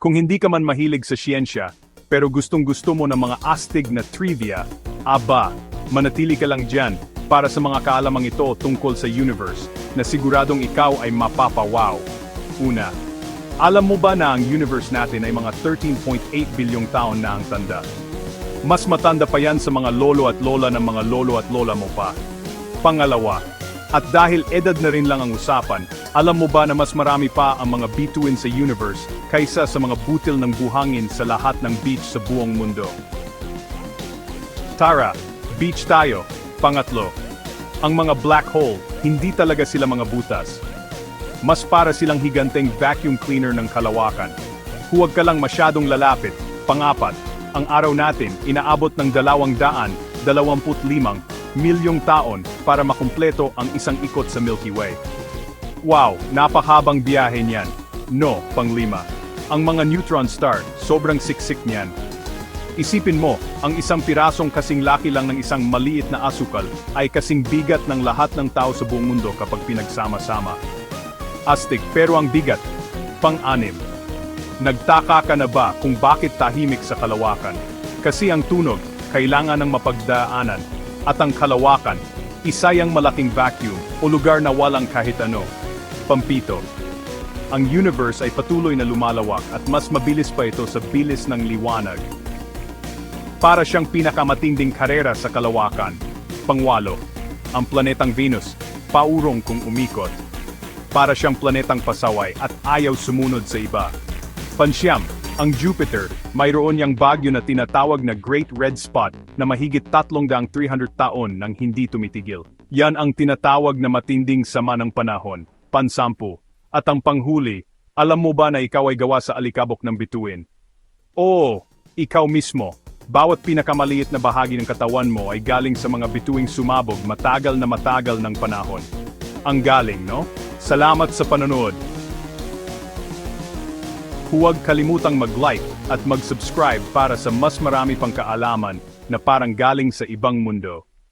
Kung hindi ka man mahilig sa siyensya, pero gustong-gusto mo ng mga astig na trivia, aba, manatili ka lang dyan para sa mga kaalamang ito tungkol sa universe na siguradong ikaw ay mapapawaw. Una, alam mo ba na ang universe natin ay mga 13.8 bilyong taon na ang tanda? Mas matanda pa yan sa mga lolo at lola ng mga lolo at lola mo pa. Pangalawa, at dahil edad na rin lang ang usapan, alam mo ba na mas marami pa ang mga bituin sa universe kaysa sa mga butil ng buhangin sa lahat ng beach sa buong mundo? Tara, beach tayo. Pangatlo, ang mga black hole, hindi talaga sila mga butas. Mas para silang higanteng vacuum cleaner ng kalawakan. Huwag ka lang masyadong lalapit. Pangapat, ang araw natin inaabot ng 225 milyong taon para makumpleto ang isang ikot sa Milky Way. Wow, napakahabang biyahe niyan. No, panglima. Ang mga neutron star, sobrang siksik niyan. Isipin mo, ang isang pirasong kasing laki lang ng isang maliit na asukal ay kasing bigat ng lahat ng tao sa buong mundo kapag pinagsama-sama. Astig, pero ang bigat. Pang-anim. Nagtaka ka na ba kung bakit tahimik sa kalawakan? Kasi ang tunog, kailangan ng mapagdaanan. At ang kalawakan, isa yang malaking vacuum o lugar na walang kahit ano. Pampito. Ang universe ay patuloy na lumalawak at mas mabilis pa ito sa bilis ng liwanag. Para siyang pinakamatinding karera sa kalawakan. Pangwalo. Ang planetang Venus, paurong kung umikot. Para siyang planetang pasaway at ayaw sumunod sa iba. Pansyam. Ang Jupiter, mayroon niyang bagyo na tinatawag na Great Red Spot na mahigit 300 taon nang hindi tumitigil. Yan ang tinatawag na matinding sama ng panahon. Pansampu. At ang panghuli, alam mo ba na ikaw ay gawa sa alikabok ng bituin? Oo, ikaw mismo. Bawat pinakamaliit na bahagi ng katawan mo ay galing sa mga bituing sumabog matagal ng panahon. Ang galing, no? Salamat sa panonood. Huwag kalimutang mag-like at mag-subscribe para sa mas marami pang kaalaman na parang galing sa ibang mundo.